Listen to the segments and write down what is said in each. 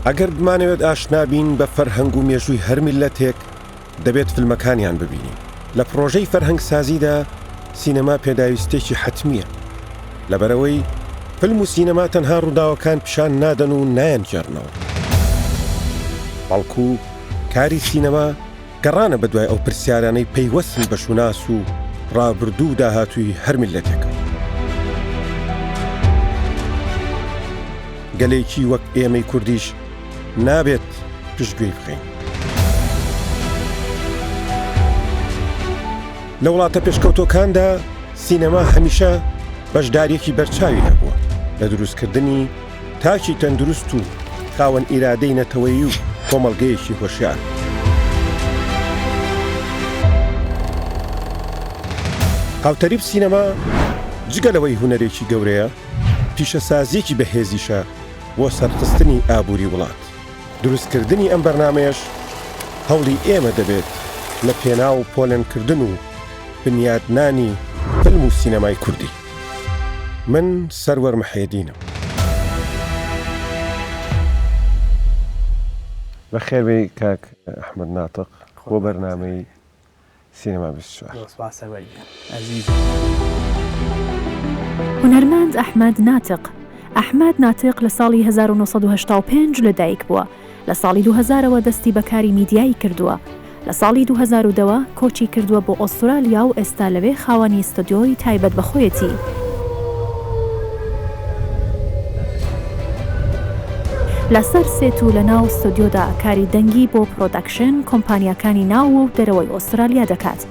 ئەگەر بمانەوێت ئاشنابین بە فەرهەنگ و مێژووی هەر میلەتێک دەبێت فیلمەکانیان ببینین. لە پرۆژەی فەرهەنگ سازیدا سینەما پێداویستێکی حتمیە، لەبەرەوەی فیلم و سینەما تەنها ڕووداوەکان پیشان نادەن و نایەنگێڕنەوە، بەڵکو کاری سینەما گەڕانە بەدوای ئەو پرسیارانەی پەیوەستن بە شوناس و ڕابردوو داهاتووی هەر میلەتێکە. گەلێکی وەک ئێمەی کوردیش نابێت پشتگوێی بخەین. لە وڵاتە پێشکەوتۆکاندا سینەما هەمیشە بەشدارێکی بەرچاوی هەبووە لە دروستکردنی تاکی تەندروست و خاوەن ئیرادەی نەتەوەیی و کۆمەڵگەیەکی هۆشیار. هاوتەریب سینەما جگەلەوەی هونەرێکی گەورەیە، پیشەسازیەکی بەهێزیشە بۆ سەرخستنی ئابووری وڵات. دروستکردنی ئەم بەرنامەیەش هەوڵی ئێمە دەبێت لە پێناو و پۆلێنکردن و بنیادنانی فیلم و سینەمای کوردی. من سەروەر محەیەدینم. بەخێربێی کاک ئەحمەد ناتق بۆ بەرنامەی سینەما 24. هونەرمەند ئەحمەد ناتق. ئەحمەد ناتق لە ساڵی 1985 لەدایک بووە. لە ساڵی 2000ەوە دەستی بەکاری میدیایی کردووە. لە ساڵی 2002 کۆچی کردووە بۆ ئۆسترالیا و ئێستا لەوێ خاوەنی ستۆدیۆی تایبەت بەخۆیەتی. لەسەر سێت و لە ناو ستۆدیۆدا کاری دەنگی بۆ پرۆدەکشن کۆمپانیاکانی ناو و دەرەوەی ئۆسترالیا دەکات.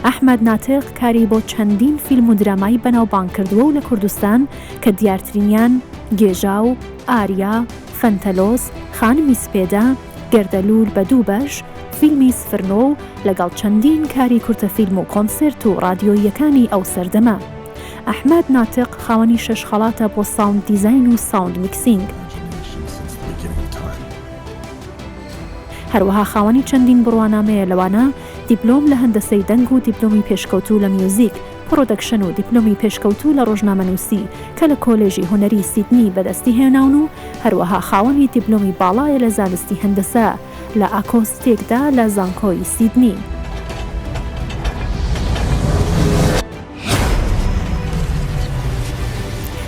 ئەحمەد ناتق کاری بۆ چەندین فیلم و درامایی بەناوبانگ کردووە و لە کوردستان کە دیارترینیان گێژاو، ئاریا، فەنتەلۆس، خانمی سپێدا، گەردەلول بە دوو بەش، فیلمی سفرنۆ و لەگەڵ چەندین کاری کورتە فیلم و کۆنسرت و رادیۆیەکانی ئەو سەردەما. ئەحمەد ناتق خاوەنی 6 خەڵاتە بۆ ساوند دیزاین و ساوند میکسینگ. هەروەها خاوەنی چەندین بڕوانامەیە، لەوانە دیپلۆم لە هەندەسەی دەنگ و دیپلۆمی پێشکەوتوو لە میوزیک، پرۆدەکشن و دیپلۆمی پێشکەوتوو لە ڕۆژنامەنووسی کە لە کۆلێژی هونەری سیدنی بەدەستی هێناون و هەروەها خاوەنی دیپلۆمی باڵایە لە زانستی هەندەسە لە ئاکۆستێکدا لە زانکۆی سیدنی.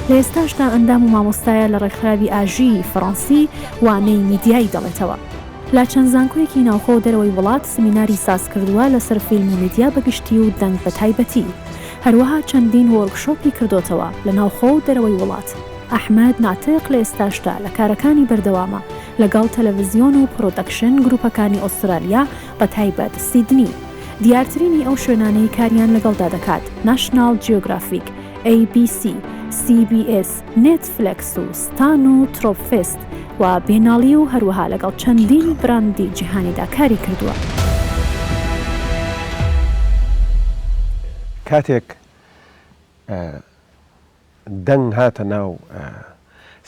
لە ئێستاشدا ئەندام و مامۆستایە لە ڕێکخراوی ئاژی فەڕەنسی وانەی میدیایی دەڵێتەوە. لە چەند زانکۆیەکی ناوخۆ دەرەوەی وڵات سمیناری ساز کردووە لەسەر فیلم و میدیا بەگشتی و دەنگ بە تایبەتی. هەروەها چەندین وەرکشۆپی کردوتەوە لە ناوخۆ و دەرەوەی وڵات. ئەحمەد ناتق لە ئێستاشدا لە کارەکانی بەردەوامە لەگەڵ تەلەڤیزیۆن و پرۆدەکشن گروپەکانی ئۆسترالیا بە تایبەت سیدنی. دیارترینی ئەو شوێنانەی کاریان لەگەڵدا دەکات ناشنال جیۆگرافیک، ABC، CBS، نێتفلەکس و ستان و ترۆپفست و بێناڵی و هەروەها لەگەڵ چەندین براندی جیهانیدا کاری کردووە. کاتێک دەنگ هاتە ناو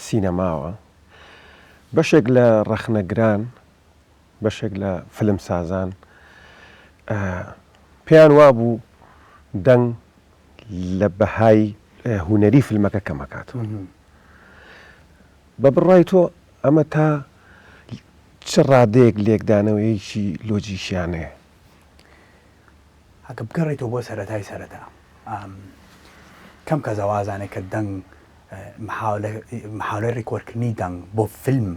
سینەماوە، بەشێک لە ڕەخنەگران، بەشێک لە فلم سازان پێیان وابوو دەنگ لە بەهای هونەری فیلمەکە کەمەکات. بە بڕای تۆ ئەمە تا چ ڕادەیەک لێکدانەوەیەکی لۆجیشیانەیە؟ ئەگە بگەڕێتەوە بۆ سەرەتای سەرەتا، کەم کەس ئەوازانێت کە دەنگ محاولەی ڕێکۆردکردنی دەنگ بۆ فیلم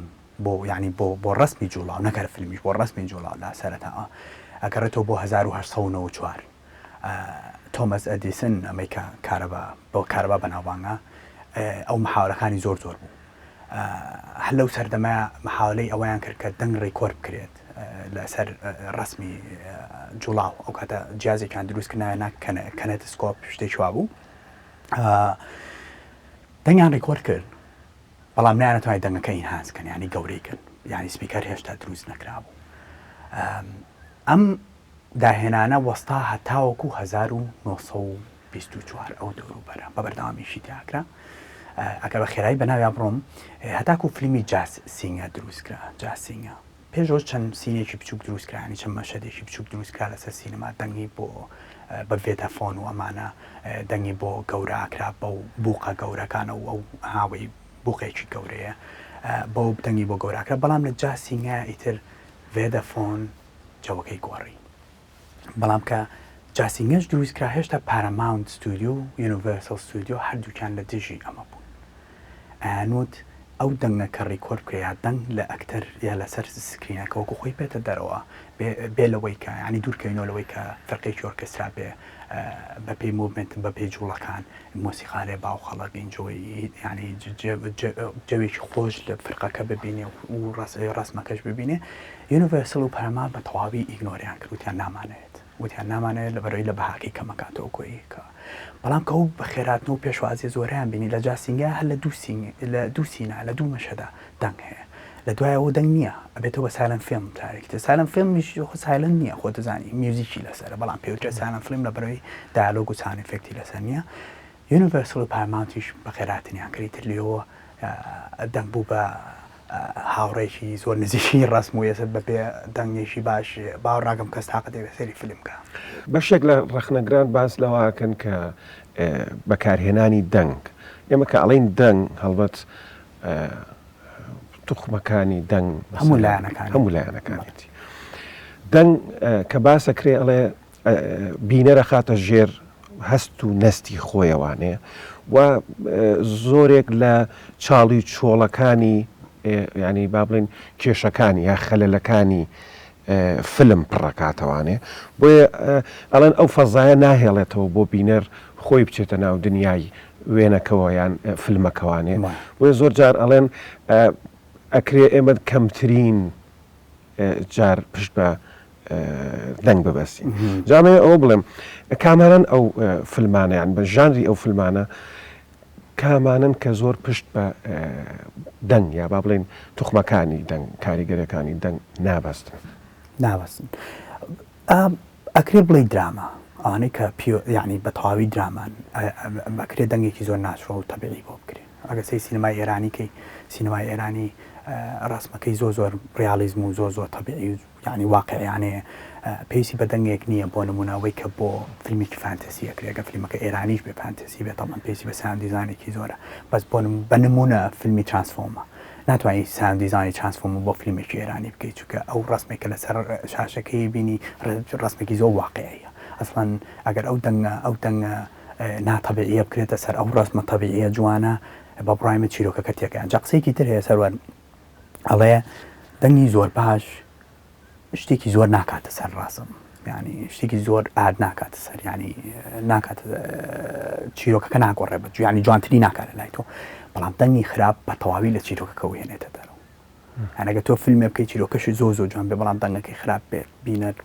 بۆ یعنی بۆ ڕسمی جوڵاو نەکەر فیلمیش بۆ ڕسمی جوڵاو لە سەرەتا ئەگەڕێتەوە بۆ 1994 تۆمەس ئەدیسن ئەمەی کە بۆ کارەبا بەناوبانگە ئەو محاولەکانی زۆر بوو. هەر لەو سەردەمە محاولەی ئەوەیان کرد کە دەنگ ڕێکۆرد بکرێت لەسەر ڕسمی جوڵاو. ئەو کاتە جیازێکیان دروستکردناوێ کەنەتسکۆپ شتێکی وا بوو، دەنگیان ڕێکۆرد کرد، بەڵام نایانەتوانی دەنگەکە ئینهانسکەن، یعنی گەورەیکرد، یعنی سپیکەر هێشتا دروست نەکرابوو. ئەم داهێنانە وەستا هەتاوەکو 1924 ئەو دەوروبەرە بە بەردەوامیشی تیاکرا. ئەگەر بە خێرایی بەناویان بڕۆم، هەتاکو فیلمی جاز سینگە دروستکرا. جاز سینگە پێشەوە چەند سینێکی بچووک دروستکرانی، چەند مەشەدێکی بچووک دروستکرا لەسەر سینەما، دەنگی بە ڤێتەفۆن و ئەمانە، دەنگی بۆ گەورەکرا بە بووقە گەورەکانە و ئەو هاوەی بووقێکی گەورەیە. بۆ دەنگی بۆ گەوراکە بەڵام لە جاسینگە ئیتر ڤێدەفۆن جەوەکەی گۆڕی بەڵام کە جاسینگەش دروستکرا هێشتا پارەماونت ستودیو و یونیڤرسەل ستودیو هەردووکیان لە دژی ئەمە بوون ئەنوت ئەو دەنگە کە ڕیکۆرد کرد یا دەنگ لە ئەکتەر یا لەسەر سکرینەکە وەکو خۆی بێتە دەرەوە بێ لەوەی کە ینی دوورکەینەوە لەوەی کە فەرقێکی ئۆرکسترا بێ بە پێی موڤمنت بە پێی جوڵەکان مۆسیقارێ باو خەڵەکین جۆی ینی جەوێکی خۆش لە فرقەکە ببینێ و ڕسمەکەش ببینێ یونیڤرسەل و پەرما بە تەواوی ئیگنۆریان کرد وتیان نامانێت وتیان نامانێت لە بەرەوەی لە بەهاکەی کەمەکاتەوە کۆی کە بەڵام کە و بە خێراتنەوە و پێشوازی زۆریان بینی لە جاسینگە هەر لە دوو سینە لە دوو مەشەدا دەنگ هەیە لە دوایەوە دەنگ نییە ئەبێتەوە سایلەن فیلم تاریکتە سایلەن فیلمیش سایلەن نییە خۆ دەزانی میوزیکی لەسەرە بەڵام پێوترە سایلەن فیلم لە بەرەوەی دایالۆگ و ساوند ئێفێکتی لەسەر نییە یونیڤرسەل و پاراماونتیش بە خێراتنیان کردیتر لێەوە دەنگ بوو بە هاوڕێکی زۆر نزیکی ڕسم و ێستا بەبێ دەنگێکی باش باوەڕاگەم کەس تاقە دەبێت سەری فیلمکە بەشێک لە ڕەخنەگران باس لەواکەن کە بەکارهێنانی دەنگ ئێمە کە ئەڵین دەنگ هەڵبەت توخمەکانی دەنگ هەموو لایەنەکانێتی دەنگ کە باسەکرێ ئەڵێ بینەرە خاتە ژێر هەست و نەستی خۆیەوانێ و زۆرێک لە چاڵی چۆڵەکانی ینی با بڵین کێشەکانی یا خەلەلەکانی فلم پڕەکاتەوانێ بۆیە ئەڵەن ئەو فەزایە ناهێڵێتەوە بۆ بینەر خۆی بچێتە ناو دنیای وێنەکەەوە یان فیلمەکەوانێ بۆیە زۆر جار ئەڵێن ئەکرێ ئێمە کەمترین جار پشت بە دەنگ ببەستین جامێ ئەوە بڵێم کاماران ئەو فیلمانەیان بە ژانری ئەو فیلمانە کامانن کە زۆر پشت بە دەنگ یا با بڵێن توخمەکانی دەنگ کاریگەرەکانی دەنگ نابەستن ئەکرێ بڵێ دراما ئەوانەی کە یعنی بە تەواوی درامان ئەکرێ دەنگێکی زۆر ناچڕۆ و تەبیعی بۆ بکرێن ئەگەر سەی سینەمای ئێرانیکەی سینەمای ئێرانی ڕسمەکەی زۆر ڕیالیزم و زۆر تەبیعی یعنی واقعیانەیە پێویستی بە دەنگێک نییە بۆ نمونەوەی کە بۆ فیلمێکی فانتەسی ئەکرێگە فیلمەکە ئێرانیش بێ فانتەسی بێت تەمان پێویستی بە ساوند دیزاینێکی زۆرە بەس بە نمونە فیلمی ترانسفۆرمە ناتوانانی ساوند دیزاینی ترانسفۆرم بۆ فیلمێکی ئێرانی بکەیت چونکە ئەو ڕسمێکە لەسەر شاشەکەی بینی ڕسمێکی زۆر واقعیە ئەسڵەن ئەگەر ئەو دەنگە ناتەبیعیە بکرێتە سەر ئەو ڕسمە تەبیعیە جوانە بە بڕایمە چیرۆکەکە تێکیان جا قسەیەکی تر هەیە سەروەر ئەڵێ دەنگی زۆر باش شتێکی زۆر ناکاتە سەر ڕاستم ینی شتێکی زۆر ئاد ناکاتە سەر ینی ناکات چیرۆکەکە ناگۆڕێ بە ینی جوانتری ناکاتە لای تۆ بەڵام دەنگی خراپ بە تەواوی لە چیرۆکەکە هێنێتە دەرەوە هەنەگە تۆ فیلمێ بکەی چیرۆکەشی زۆر جوان بێ بەڵام دەنگەکەی خراپ بێت بینەر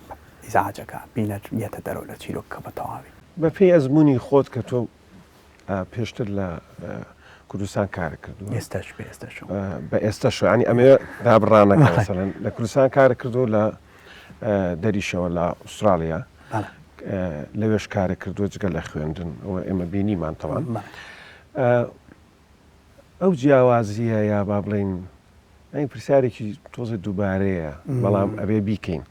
ئیزعاجەکە بینەر یەتە دەرەوە لە چیرۆکەکە بە تەواوی بە پێی ئەزمموی خۆت کە تۆ پێشتر لە کوردستان کار کردو ئێستاش بە ئێستاش ینی ئەمێ دابڕانەکە مەسەڵەن لە کوردستان کار کردو لە دەریشەوە لە ئوسترالیا لەوێش کارە کردووە جگە لە خوێندن ئەوە ئێمە بینیمان تەوان ئەو جیاوازیە یا با بڵین ئەین پرسیارێکی تۆزە دووبارەیە بەڵام ئەبێ بیکەین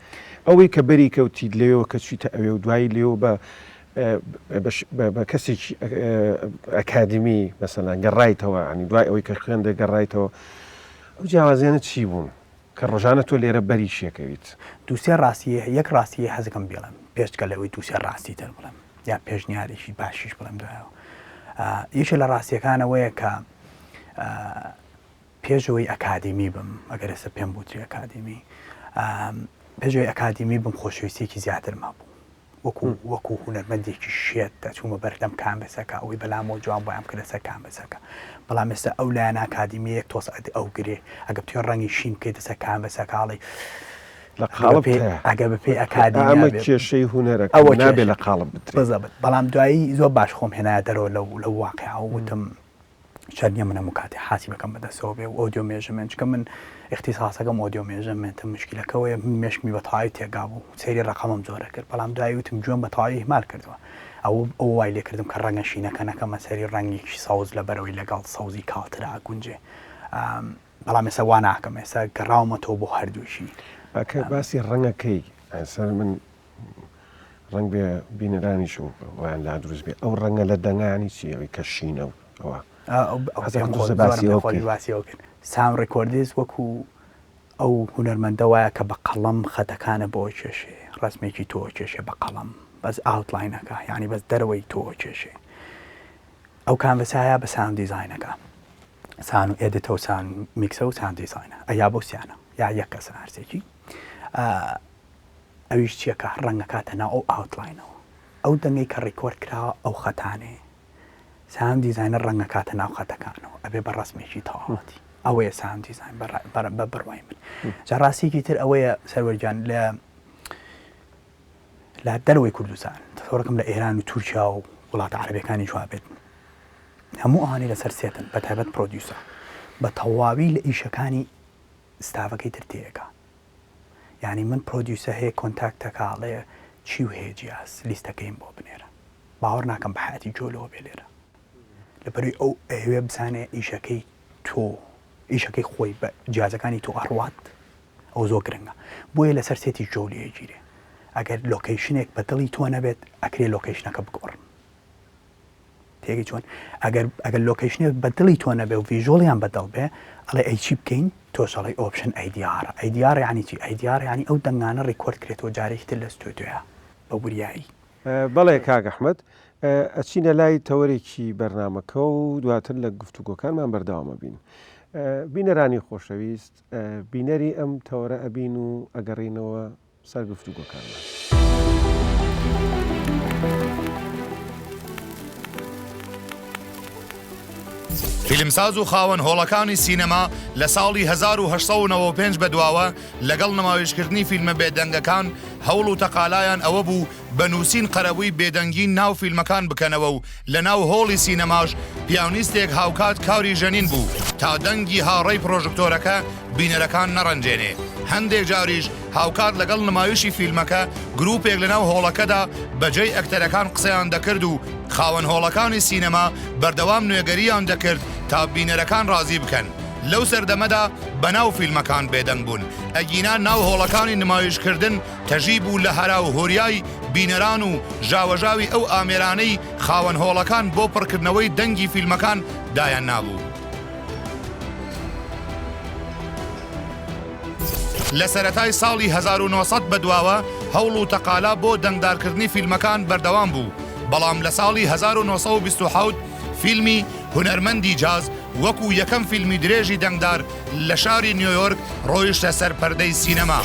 ئەوەی کە بەری کەوتید لێەوە کە چیتە ئەوێ و دوایی لێەوە بە کەسێکی ئەکادمی مەسەلەن گەڕایتەوە ینی دوای ئەوەی کە خوێندە گەڕایتەوە ئەو جیاوازیانە چی بوون کە ڕۆژانە تۆ لێرە بەری شێکەویت دووسێ ڕاستیە یەک ڕاستیە حەزەکەم بێڵم پێشکە لەوەی دووسێ ڕاستی تر بڵم یا پێشنیارێکی باشیش بڵم دوایەوە یەکێ لە ڕاستیەکانەوەیە کە پێشەوەی ئەکادمی بم ئەگەر ئێستا پێم بوتری ئەکادمی پێشەوەی ئەکادمی بم خۆشەویستێکی زیاتر مابوو وەکو هونەرمەندێکی شێت دەچوومە بەردەم کامبسەکە ئەوەی بەلامەوە جوان بۆیان کردە سەر کامبسەکە بەڵام ئێستا ئەو لایەن ئاکادمیەک تۆس ئەو گرێ ئەگە توێ ڕەنگی شین بکەیتە سەر کامبسەکەڵی لە قاڵب ئەگە بەپێی ئەکادمی ئەمە کێشەی هونەرەکە ئەوە نابێت لە قاڵب بزەبێت بەڵام دوایی زۆر باش خۆم هێنایە دەرەوە لە واقعا وتم شەرنیە منە مکاتی حاسی بەکەم بەدەستەوە بێ و ئۆدیۆ مێژمنت چکە من اختصاسەکەم ئۆدیۆ مێژمنتە مشکلەکەوەیە مشکمی بەتەواوی تێگا بوو سەیری ڕقەمم زۆرە کرد بەڵام دوایی وتم گوێم بەتەواوی هەمال کردووە ئەو وای لێ کردم کە ڕەنگە شینەکە نەکەمە سەری ڕەنگێکی ساوز لە بەرەوەی لەگەڵ سەوزی کاڵترا گونجێ بەڵام ئێستا وا ناکەم ئێستا گەڕاومەتەوە بۆ هەردووشی ئەکە باسی ڕەنگەکەی سەر من ڕەنگ بێ بینەرانیش و ویان لا دروست بێ ئەو ڕەنگە لە دەنگانی چی ئەوەی کە شینە و ئەوە ساوند ڕێکۆردیز وەکو ئەو هونەرمەندەوەیە کە بە قەڵەم خەتەکانە بۆ کێشێ ڕسمێکی تۆ کێشێ بە قەڵەم بەس ئاوتلاینەکە یعنی بەس دەرەوەی تۆ کێشێ ئەو کانڤسایە بە ساوند دیزاینەکە سان و ئێدیتە و سان میکسە و ساوند دیزاینە ئەیا بۆ سیانە یا یەک کەسە هەرسێکی ئەویش چیەکە ڕەنگە کاتە ناو ئەو ئاوتلاینەوە ئەو دەنگەی کە ڕێکۆرد کراوە ئەو خەتانێ ساوند دیزاینە ڕەنگە کاتە ناو خەتەکانەوە ئەبێ بە ڕسمێکی تەواوەتی ئەوەیە ساوند دیزاین بە بڕوای من جا ڕاستیکی تر ئەوەیە سەروەرجان لە دەرەوەی کوردستان تۆڕەکەم لە ئێران و تورکیا و وڵاتە عەرەبیەکانی جوا بێت هەموو ئەوانەی لەسەر سێتن بە تایبەت پرۆدیوسە بە تەواوی لە ئیشەکانی ستافەکەی تر تێیەکە یعنی من پرۆدیوسە هەیە کۆنتاکتەکاڵەیە چی و هەیە جیاز لیستەکەیم بۆ بنێرە باوەڕ ناکەم بە حیاتی جۆلەوە بێ لێرە لەبەروی ئەو ئەوێ بزانێ ئیشەکەی تۆ ئیشەکەی خۆی بە جیازەکانی تۆ ئەڕوات ئەو زۆر گرنگە بۆیە لەسەر سێتی جۆلیە گیرێ ئەگەر لۆکیشنێک بە دڵی تۆ نەبێت ئەکرێ لۆکیشنەکە بگۆڕن تێگەی چۆن ئەگەر لۆکیشنێک بە دڵی تۆ نەبێ و ڤیژۆڵیان بەدڵ بێ ئەڵێ ئەی چی بکەین تۆ سەڵی ئۆپشن ئەیدیارە یعنی چی ئەیدیارە ینی ئەو دەنگانە ڕێکۆرد کرێتەوە جارێکی تر لە ستۆدیۆیە بە وریایی بەڵێ کاک ئەحمەد ئەچینە لای تەوەرێکی بەرنامەکە و دواتر لە گفتوگۆکانمان بەردەوامە بین بینەرانی خۆشەویست بینەری ئەم تەوەرە ئەبین و ئەگەڕینەوە سەر گفتوگۆکانمان. فیلمساز و خاوەن هۆڵەکانی سینەما لە ساڵی 1995 بەدواوە لەگەڵ نمایشکردنی فیلمە بێدەنگەکان هەوڵ و تەقالایان ئەوە بوو بە نووسین قەرەبووی بێدەنگی ناو فیلمەکان بکەنەوە و لە ناو هۆڵی سینەماش پیانیستێک هاوکات کاوری ژەنین بوو تا دەنگی هاڕەی پرۆژکتۆرەکە بینەرەکان نەڕەنجێنێ. هەندێک جاریش هاوکات لەگەڵ نمایشی فیلمەکە گروپێک لە ناو هۆڵەکەدا بەجێی ئەکتەرەکان قسەیان دەکرد و خاوەن هۆڵەکانی سینەما بەردەوام نوێگەریان دەکرد تا بینەرەکان ڕازی بکەن. لەو سەردەمەدا بەناو فیلمەکان بێدەنگ بوون ئەگینا ناو هۆڵەکانی نمایشکردن تەژی بوو لە هەرا و هۆریای بینەران و ژاوەژاوی ئەو ئامێرانەی خاوەن هۆڵەکان بۆ پڕکردنەوەی دەنگی فیلمەکان دایان نابوو. لە سەرەتای ساڵی 1900 بەدواوە هەوڵ و تەقالا بۆ دەنگدارکردنی فیلمەکان بەردەوام بوو بەڵام لە ساڵی 1927 فیلمی هونەرمەندی جاز وەکو یەکەم فیلمی درێژی دەنگدار لە شاری نیویۆرک ڕۆیشتە سەر پەردەی سینەما.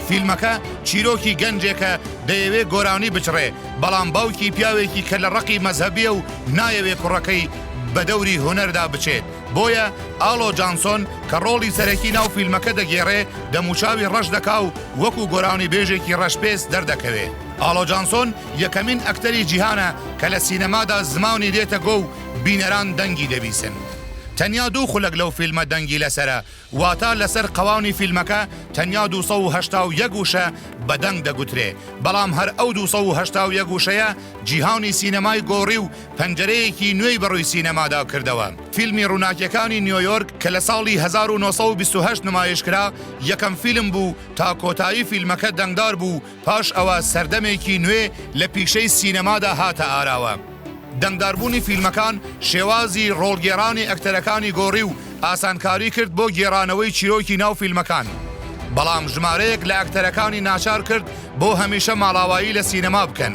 فیلمەکە چیرۆکی گەنجێکە دەیەوێت گۆرانی بچڕێ بەڵام باوکی پیاوێکی کە لە ڕقی مەزهەبیە و نایەوێت کوڕەکەی بە دەوری هونەردا بچێت بۆیە ئالۆ جانسۆن کە ڕۆڵی سەرەکی ناو فیلمەکە دەگێڕێ دەموچاوی ڕەش دەکا و وەکو گۆرانی بێژێکی ڕەشپێس دەردەکەوێت. ئالۆ جانسۆن یەکەمین ئەکتەری جیهانە کە لە سینەمادا زمانی دێتە گۆ و بینەران دەنگی دەبیسن. تەنیا دوو خولەک لەو فیلمە دەنگی لەسرە واتە لەسەر قەواونی فیلمەکە تەنیا 281 وشە بە دەنگ دەگوترێ بەڵام هەر ئەو 281 وشەیە جیهانی سینەمای گۆڕی و پەنجەرەیەکی نوێی بەڕووی سینەمادا کردەوە. فیلمی ڕووناکیەکانی نیویۆرک کە لە ساڵی 1928 نمایشکرا یەکەم فیلم بوو تا کۆتایی فیلمەکە دەنگدار بوو پاش ئەوە سەردەمێکی نوێ لە پیشەی سینەمادا هاتە ئاراوە. دەنگداربوونی فیلمەکان شێوازی ڕۆڵگێڕانی ئەکتەرەکانی گۆڕی و ئاسانکاری کرد بۆ گێڕانەوەی چیرۆکی ناو فیلمەکان بەڵام ژمارەیەک لە ئەکتەرەکانی ناچار کرد بۆ هەمیشە ماڵاوایی لە سینەما بکەن.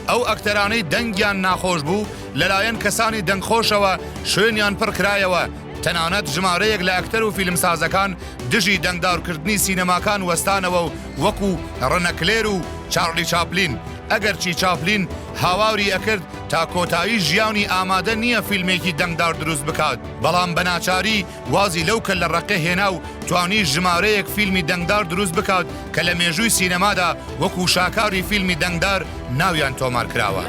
ئەو ئەکتەرانەی دەنگیان ناخۆش بوو لەلایەن کەسانی دەنگخۆشەوە شوێنیان پڕ کرایەوە تەنانەت ژمارەیەک لە ئەکتەر و فیلمسازەکان دژی دەنگدارکردنی سینەماکان وەستانەوە و وەکو ڕەنەکلێر و چارلی چاپلین ئەگەرچی چاپلین هاواوری ئەکرد تا کۆتایی ژیانی ئامادە نییە فیلمێکی دەنگدار دروست بکات بەڵام بەناچاری وازی لەو کە لە ڕقە هێنا و توانی ژمارەیەک فیلمی دەنگدار دروست بکات کە لە مێژووی سینەمادا وەکو شاکاری فیلمی دەنگدار ناویان تۆمار کراوە.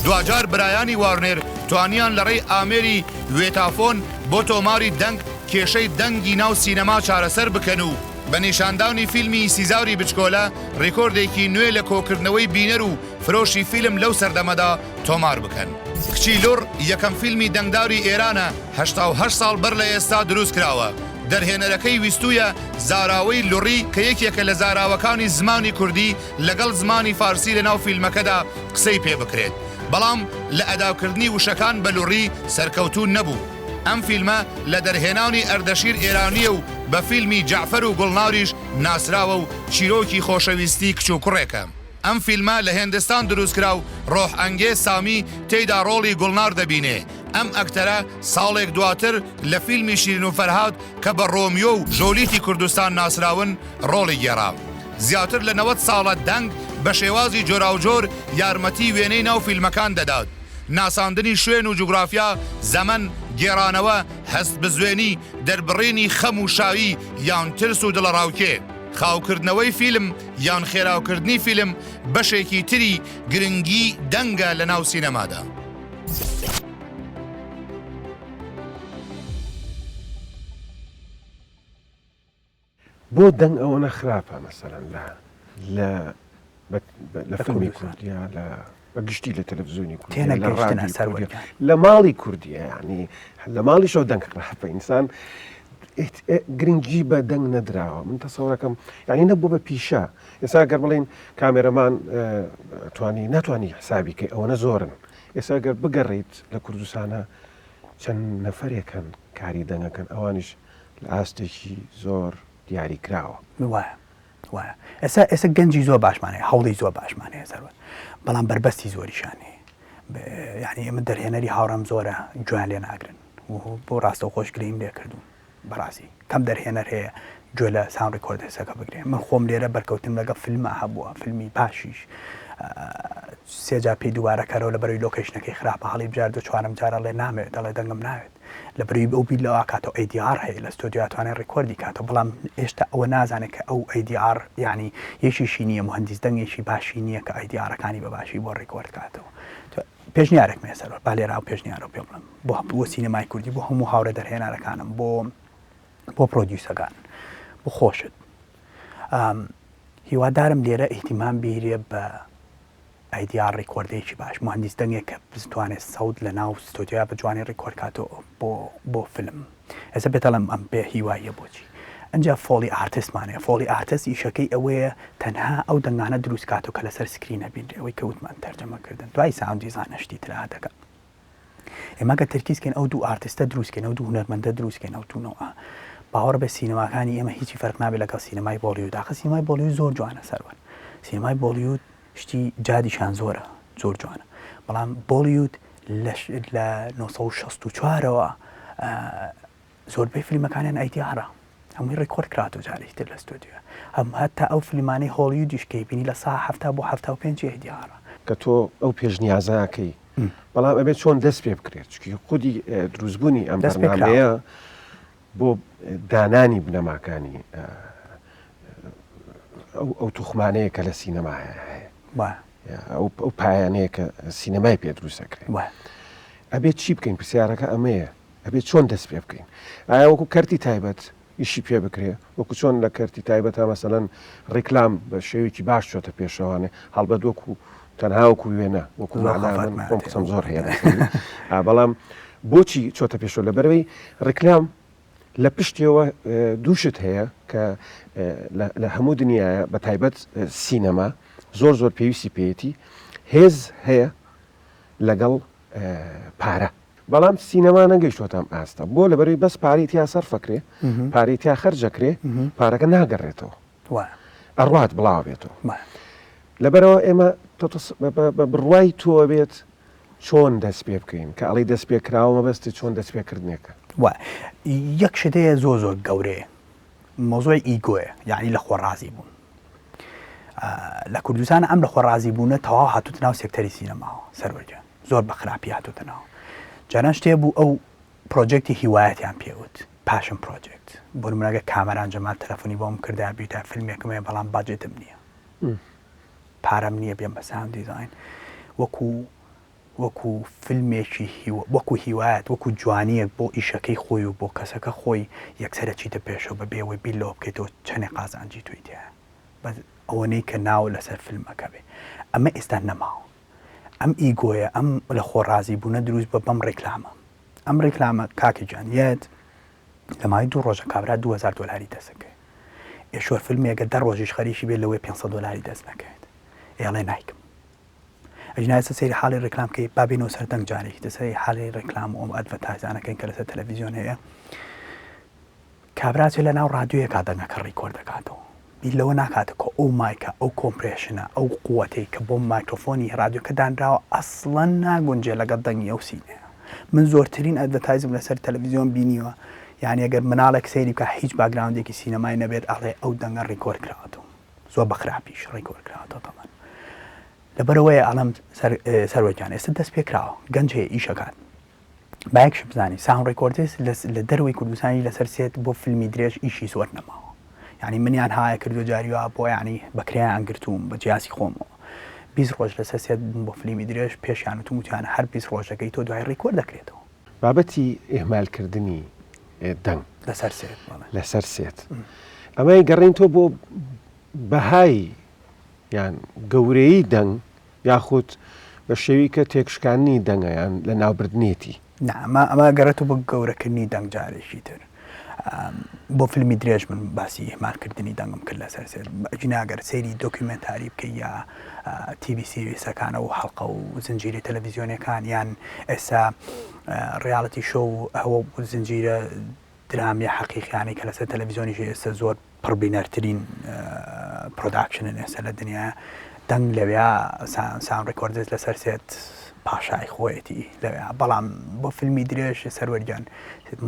دوجار برایانی وارنر توانیان لەڕێی ئامێری وێتافۆن بۆ تۆماری دەنگ کێشەی دەنگی ناو سینەما چارەسەر بکەن و بە نیشانداونی فیلمی سیزاوری بچکۆلە ڕێکۆردێکی نوێ لە کۆکردنەوەی بینەر و فرۆشی فیلم لەو سەردەمەدا تۆمار بکەن. کچی لۆر یەکەم فیلمی دەنگداوری ئێرانە 88 ساڵ بەر لە ئێستا دروست کراوە. دەرهێنەرەکەی ویستویە زاراوەی لوڕی کە یەکێکە لە زاراوەکانی زمانی کوردی لەگەڵ زمانی فارسی لە ناو فیلمەکەدا قسەی پێ بکرێت. بەڵام لە ئەداکردنی وشەکان بە لوڕی سەرکەوتون نەبوو. ئەم فیلمە لە دەرهێنانی ئەردەشیر ئێرانیە و بە فیلمی جعفەر و گوڵناریش ناسراوە و چیرۆکی خۆشەویستی کچ و کوڕێکە. ئەم فیلمە لە هێندستان دروستکرا و ڕۆحئەنگێز سامی تێیدا ڕۆڵی گوڵنار دەبینێ. ئەم ئەکتەرە ساڵێک دواتر لە فیلمی شیرین و فەرهاد کە بە ڕۆمیۆ و ژۆلیتی کوردستان ناسراون ڕۆڵی گێڕا. زیاتر لە 90 ساڵە دەنگ بە شێوازی جۆراوجۆر یارمەتی وێنەی ناو فیلمەکان دەدات. ناساندنی شوێن و جوگرافیا، زەمن، گێڕانەوە، هەست بزوێنی، دەربڕینی خەم و شاوی یان ترس و دڵەڕاوکێ. خاوکردنەوەی فیلم یان خێراوکردنی فیلم بەشێکی تری گرنگی دەنگە لە ناو سینەمادا. بۆ دەنگ ئەوەنە خراپە مەسەرەن لە فیلمی کوردیا بە گشتی لە تەلەڤیزیۆنی کوردیا لە ماڵی کوردیە، یعنی لە ماڵیشەوە دەنگ خراپە. ئینسان گرنگی بە دەنگ نەدراوە. من تەسەوڕەکەم یعنی نەبوو بە پیشە. ئێستا گەر بڵێن کامێرەمان ناتوانی حسابی کە ئەوەنە زۆرن. ئێستا گەر بگەڕیت لە کوردستانە چەند نەفەرێکن کاری دەنگەکەن، ئەوانیش لە ئاستێکی زۆر دیاری کراوە. وایە ئێستا گەنجی زۆر باشمانەیە، هەوڵی زۆر باشمانەیە زەروت، بەڵام بربەستی زۆریشانێ. یعنی ئێمە دەرهێنەری هاوڕام زۆرە جوان لێ ناگرن بۆ ڕاستەوخۆش گریم لێ کردوون. بەڕاستی کەم دەرهێنەر هەیە گوێ لە ساوند ڕێکۆردەسەکە بگرێن. من خۆم لێرە بەرکەوتم لەگە فیلمە هەبووە، فیلمی پاشیش سێجا پێی دووارەکەرەوە لە بەروی لۆکیشنەکەی خراپە هەڵی بجار دو چوارم جارە لێ نامێت، دەڵێ دەنگم ناوێت. لە بەروی ئەو بیل لەوە کاتەوە ADR هەیە لە ستۆدیۆ توانێت ڕێکۆردی کاتەوە، بەڵام هێشتا ئەوە نازانێت کە ئەو ADR یعنی یەکیشی نییە، مهندیس دەنگێکی باشی نییە کە ADRەکانی بە باشی بۆ ڕێکۆرد کاتەوە. پێشنیارێک مێسەرەوە با لێرا و پێشنیارە پێ بڵم بۆ سینەمای کوردی، بۆ هەموو هاوڕێ دەرهێنارەکانم، بۆ پرۆدیوسەکان، بۆ خۆشت. هیوادارم لێرە ئیحتیمام بیرێ بە ئایدیار ڕێکۆردەیەکی باش، مهندیس دەنگێک کە بتوانێت سەود لە ناو ستۆدیۆ بە جوانی ڕێکۆرد کاتەوە بۆ فیلم. ئێستا بێتەڵم ئەم پێ هیواییە بۆچی. ئەنجا فۆڵی ئارتیستمانەیە. فۆڵی ئارتیست ئیشەکەی ئەوەیە تەنها ئەو دەنگانە دروست کاتەوە کە لەسەر سکرینە بینرێ، ئەوەی کەوتمان تەرجەمەکردن. دوای ساوند دیزاینە شتی ترا دەکەن. ئێمە کە تەرکیزکەین ئەو دوو ئارتیستە دروستکەین، ئەو دوو هونەرمەندە دروستکەین، ئەو دوونەوە باوەڕ بە سینەماکانی ئێمە هیچی فەرق نابێت لەگەڵ سینەمای بۆلیوود. ئاخە سینەمای بۆلیوود زۆر جوانە سەروەر. سینەمای بۆلیوود شتی جادیشان زۆرە، زۆر جوانە، بەڵام بۆلیوود لە 1964ەوە زۆربەی فیلمەکانیان ئایدیارە، هەمووی ڕێکۆرد کراتەوە جارێکی تر لە ستۆدیۆ. هەتا ئەو فیلمانەی هۆلیوودیش کەی بینی لە ساعە 70 بۆ 75 ئایدیارە. کە تۆ ئەو پێشنیازەکەی، بەڵام ئەبێت چۆن دەست پێ بکرێت، چونکی خودی دروستبوونی ئەم بەرنامەیە بۆ دانانی بنەماکانی ئەو توخمانەیە کە لە سینەما هەیە، ئەو پایانەیە کە سینەمای پێ دروستەکرێت. ئەبێت چی بکەین؟ پرسیارەکە ئەمەیە، ئەبێت چۆن دەست پێ بکەین. ئایا وەکو کەرتی تایبەت ئیشی پێ بکرێ، وەکو چۆن لە کەرتی تایبەتە مەسەلەن ڕێکلام بە شێوێکی باش چۆتە پێشەوانێ، هەڵبەت وەکو تەنها وەکو وێنە، وەکو مەڵام قسەم زۆر هەیە، بەڵام بۆچی چۆتە پێشەوە؟ لەبەرەوەی ڕێکلام لە پشتیەوە دووشت هەیە کە لە هەموو دنیاە بە تایبەت سینەما زۆر پێویستی پێیەتی هێز هەیە لەگەڵ پارە. بەڵام سینەما نەگەیشتۆتام ئاستا بۆ لەبەروی بەس پارەی تیا سەرفەکرێ، پارەی تیا خەرجەکرێ، پارەکە ناگەڕێتەوە، ئەڕوات بڵاو بێتەوە. لەبەرەوە ئێمە بە بڕوای تۆ بێت چۆن دەست پێ بکەین کە ئەڵی دەست پێ کراوە مەبەستی چۆن دەست پێکردنێکە. یەک شتەیە زۆر گەورەیە، مۆزۆی ئیگۆیە، یعنی لە خۆڕازی بوون. لە کوردستان ئەم لە خۆڕازی بوونە تەواو هاتووتە ناو سێکتەری سینەماوە سەروەرجان، زۆر بە خراپی هاتووتە ناو. جاران شتێ بوو ئەو پرۆجێکتی هیوایەتیان پێوت، پاشم پرۆجێکت، بۆ نمونەگە کامەران جەمال تەلەفۆنی بۆم کردای بیتە فیلمێکمێ، بەڵام باجێتم نییە، پارەم نییە بێم بە ساوند دیزاین. وەکو فیلمێکی وەکو هیوایەت وەکو جوانیەک بۆ ئیشەکەی خۆی و بۆ کەسەکە خۆی یەکسەرە چیتە پێشەوە بە بێەوەی بیلەوە بکەیتەوە چەندێک قازانجی توی تێ بە ئەوەنەی کە ناو لەسەر فیلمەکە بێ ئەمە ئێستا نەماوە ئەم ئیگۆیە ئەم لە خۆڕازی بوونە دروست بە بەم ڕێکلامە ئەم ڕێکلامە کاکی جانیت لە مای 2 ڕۆژە کابرا 2000 دلاری دەسەکەی ئێشۆر فیلمێکە 10 ڕۆژیش خەریکی بێت لەوەی 500 دلاری دەست نەکەێت ئێڵێ نایکم ئەجنایسە سەیری حاڵی ڕێکلامکەی بابینەوە سەردەنگ جارێکی دەسەری حاڵی ڕێکلام و ئەم ئەدڤەرتایزانەکەین کە لەسەر تەلەڤیزیۆن هەیە کابراچێت لە ناو ڕادیۆیە کادەنگەکە ڕیکۆرد دەکاتەوە بیلەوە ناکاتە کە ئەو مایکە ئەو کۆمپرێشنە ئەو قووەتەی کە بۆ مایکرۆفۆنی ڕادیۆکە دانراوە ئەسڵەن ناگونجێ لەگەڵ دەنگی ئەو سینەیە من زۆرترین ئەدڤەرتایزم لەسەر تەلەڤیزیۆن بینیوە یعنی ئەگەر مناڵێک سەیری بکە هیچ باگراوندێکی سینەمای نەبێت ئەڵێ ئەو دەنگە ڕیکۆرد کراوەتەوە زۆر بەخراپیش ڕیکۆرد کراوەتەوە تەمان لەبەرەوەی ئەڵم سەرۆجان ئێستا دەست پێکراوە گەنج هەیە ئیشەکان باەکش بزانانی ساون ڕێکۆردس لە دەروی کوردستانی لەسەر سێت بۆ فیلمی درێژ ئیشی زۆر نەماوە یعنی منیان هایە کردو جاریوە بۆ ینی بەکریان گرتووم بە جیاسی خۆمەوە 20 ڕۆژ لەسەر سێت بۆ فیلمی درێژ پێشیان وتیان هەر 20 ڕۆژەکەی تۆ دوای ڕێکۆرد دەکرێتەوە بابەتی ئێمالکردنی دەنگ لەسەر سێت ئەمەی گەڕین تۆ بۆ بەهای یان گەورەی دەنگ یاخود بە شێوی کە تێکشکانی دەنگەیان لە ناوبردنێتی ئەمە گەڕێتەوە بە گەورەکردنی دەنگ جارێکی تر بۆ فیلمی درێژ من باسی ئێمالکردنی دەنگم کرد لەسەر سێت ئەجناگەر سەیری دۆکیومنتاری بکە یا تیVسەکانە و هەڵقە و زنجیری تەلەڤیزیۆنەکان یان ئێستا ڕیاڵەتی شۆ و ئەوە زنجیرە درامی حەقیقیانی کە لەسەر تەلەڤیزیۆنیش ئێستا زۆر پڕبینەرترین پرۆداکشنن ئێستا لە دنیا دەنگ لەوێ ساون ڕێکۆردس لەسەر سێت پاشای خۆیەتی لەوێ بەڵام بۆ فیلمی درێژ سەروەرجان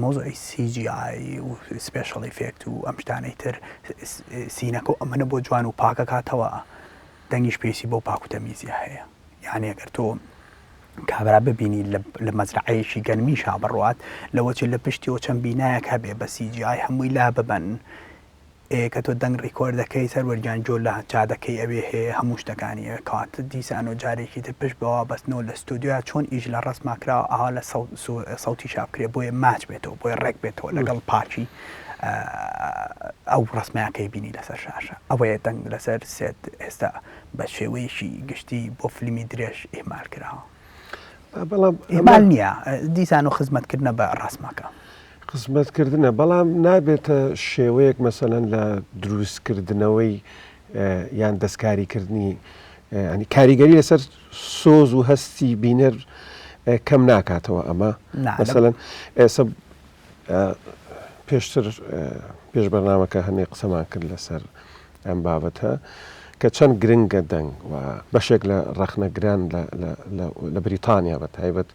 مۆزۆی CGI و سپێشڵ ئیفێکت و ئەم شتانەی تر سینەکە ئەمەنە بۆ جوان و پاکە کاتەوە دەنگیش پێویستی بۆ پاک و تەمیزی هەیە یعنی ئەگەر تۆ کابرا ببینی لە مەزرعەیەکی گەنمیشا بڕوات لەوەچێت لە پشتیەوە چەند بینایەک هەبێ بە CGI هەمووی لا ببەن کە تۆ دەنگ ڕیکۆردەکەی سەروەرجان جۆ لە جادەکەی ئەوێ هەیە هەموو شتەکانی کات دیسانۆ جارێکی تر پشت بەوە بەستنەوە لە ستودیۆ چۆن ئیش لە ڕستماکراوە ئاها لە سەوتی شابکرێ بۆیە ماچ بێتەوە بۆیە ڕێک بێتەوە لەگەڵ پاچی ئەو ڕستمەکەی بینی لەسەر شاشە ئەوەیە دەنگ لەسەر سێت ئێستا بە شێوەیەشی گشتی بۆ فیلمی درێژ ئێمال کراوە ئێمال نییە دیسان و خزمەتکردنە بە ڕاستمەکە خزمەتکردنە بەڵام نابێتە شێوەیەک مەسەلەن لە دروستکردنەوەی یان دەستکاریکردنی ینی کاریگەری لەسەر سۆز و هەستی بینەر کەم ناکاتەوە ئەمە مەسەلەن ئێستا پێشتر پێش بەرنامەکە هەنێ قسەمان کرد لەسەر ئەم بابەتە کە چەند گرنگە دەنگ و بەشێک لە ڕەخنەگران لە بریتانیا بە تایبەت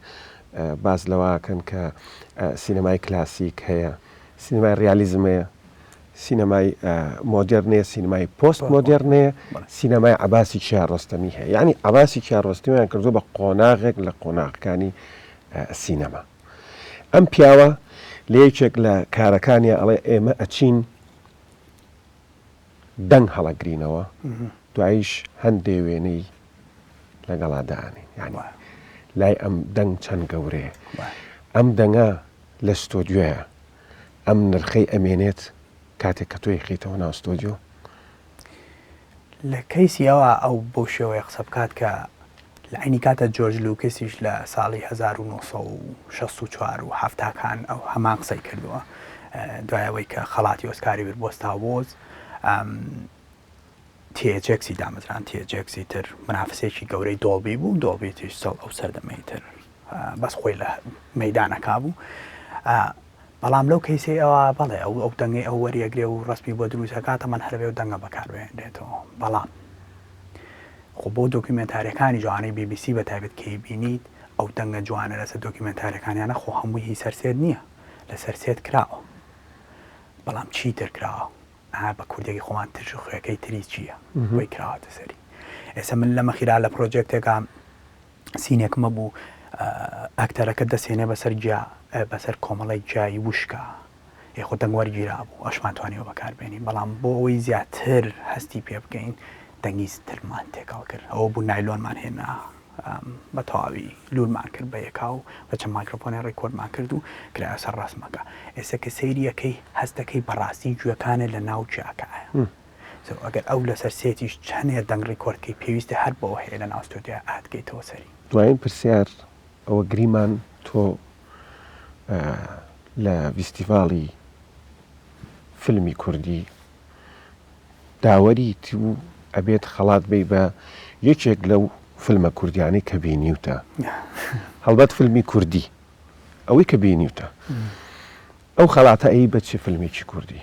باز لەواکەن کە سینەمای کلاسیک هەیە سینەمای ریالیزمەیە سینەمای مۆدرنێ سینەمای پۆست مۆدرنێ سینەمای عەباسی کیارۆستەمی هەیە یعنی عەباسی کیارۆستەمیان کردو بە قۆناغێک لە قۆناغەکانی سینەما ئەم پیاوە لە یەکێک لە کارەکانی ئەڵێ ئێمە ئەچین دەنگ هەڵەگرینەوە دواییش هەندێ وێنەی لەگەڵادانین یعنی لای ئەم دەنگ چەند گەورەیە ئەم دەنگە لە ستۆدیۆیە ئەم نرخەی ئەمێنێت کاتێک کە تۆی خیتەوە ناو ستۆدیۆ لە کەیسیەوە ئەو بۆ شێوەیە قسە بکات کە لە عینی کاتە جۆرج لوکەسیش لە ساڵی 1964 و هەفتاکان ئەو هەمان قسەی کردووە دوایەوەی کە خەڵاتی ئۆسکاری برد بۆ ستار وۆرز تێجێکسی دامەزران تێجێکسی تر منافسێکی گەورەی دۆڵبی بوو دۆڵبی تیش سەڵ ئەو سەردەمەی تر بەس خۆی لە مەیدانەکا بوو بەڵام لەو کەیسێ ئەوە بەڵێ ئەو دەنگی ئەو وەریەگرێ و ڕستمی بۆ دروستەکاتە من هەربێ و دەنگە بەکاربێنرێتەوە بەڵام خۆ بۆ دۆکیومنتاریەکانی جوانەی BBC بە تایبەت کەی بینیت ئەو دەنگە جوانە لەسەر دۆکیومنتاریەکانیانە خۆ هەمووی هی سەرسێت نییە لەسەر سێت کراوە بەڵام چی تر کراوە بە کوردێکی خۆمان ترش خوێەکەی تری چییە بۆی کراوەتە سەری ئێستا من لە مەخیرا لە پرۆجێکتێکە سینێکمە بوو ئەکتەرەکە دەسێنێ بەسەر کۆمەڵی جایی وشکە یخۆ دەنگوەری گیرا بوو ئەشمانتوانیەوە بەکاربێنین بەڵام بۆ ئەوەی زیاتر هەستی پێ بکەین دەنگی ترمان تێکەڵ کرد ئەوە بوو نایلۆنمان هێنا بە تەواوی لورمان کرد بە یەکا و بە چەند مایکرۆفۆنی ڕێکۆردمان کرد و کرایە سەر ڕاستمەکە ئێستا کە سەیریەکەی هەستەکەی بەڕاستی گوێەکانە لە ناو چیاکایە ئەگەر ئەو لەسەر سێتیش چەندێ دەنگ ڕێکۆردکەی پێویستە هەر بەوە هەیە لە ناوستۆدیا ئاهاتکەیتەوە سەری دوایین پرسیار ئەوە گریمان تۆ لە فیستیڤاڵی فیلمی کوردی داوەری و ئەبێت خەڵات بێ بە یەکێک لەو فیلمە کوردیانی کە بینیوتە هەڵبەت فیلمی کوردی ئەوەی کە بینیوتە ئەو خەڵاتە ئەی بە چه فیلمێکی کوردی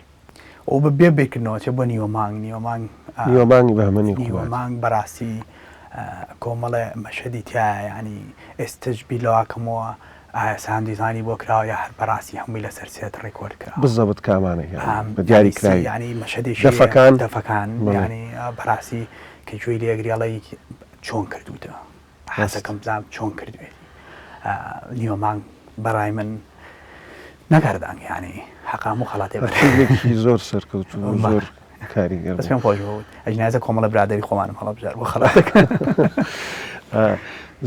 ئەو بە بێ بێکردنەوە چێ بۆ نیوەمانگی بە هەمەنی نیوەمانگ بەڕاستی کۆمەڵێ مەشەدی تایە ینی ئێستش بیلەواکەمەوە ساندیزانی بۆ کراوە یا هەر بەڕاستی هەمووی لەسەر سێت ڕێکۆرد کرا بزەبت کامانە بە دیاری کراوی ینی مەشەدێکی دەفەکان ینی بەڕاستی کە گوێی لێگریاڵی چۆن کردوتە حەزەکەم بزانم چۆن کردوێت نیوەمانگ بەڕای من نەگەردان ینی حەقام و خەڵاتی بەێکی زۆر سەرکەوت و زۆر کاریگەر پێم خۆش بوو ئەجنازە کۆمەڵە برادری خۆمانم هەڵەبژار بۆ خەڵاتەکە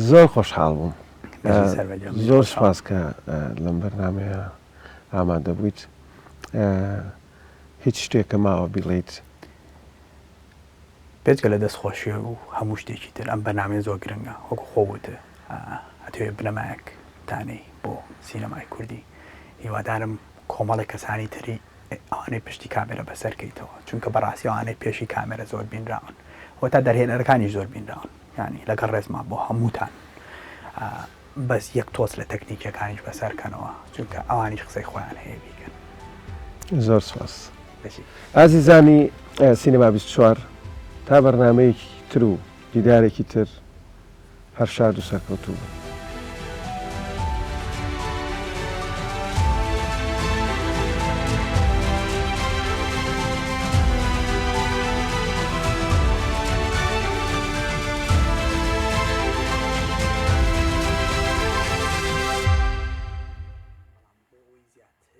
زۆر خۆشحاڵ بووم زۆر سپاس کە لەم بەرنامەیە ئامادە بوویت هیچ شتێکە ماوە بیڵیت پێچکە لە دەستخۆشیە و هەموو شتێکی تر ئەم بەنامێ زۆر گرنگە وەکو خۆبووتە ئەتوێ بنەمایەک تانەی بۆ سینەمای کوردی هیوادارم کۆمەڵی کەسانی تری ئەوانەی پشتی کامێرە بەسەرکەیتەوە چونکە بەڕاستی ئەوانەی پێشی کامێرە زۆر بینراون وە تا دەرهێنەرەکانی زۆر بینراون ینی لەگەڵ ڕێزمان بۆ هەمووتان بەس یەک تۆز لە تەکنیکەکانیش بەسەرکەنەوە چونکە ئەوانیش قسەی خۆیان هەیە بیکەن زۆر سپاس ئازیزانی سینەما 24 تا بەرنامەیەکی تر و دیدارێکی تر هەر شاد و سەرکەوتوو بن.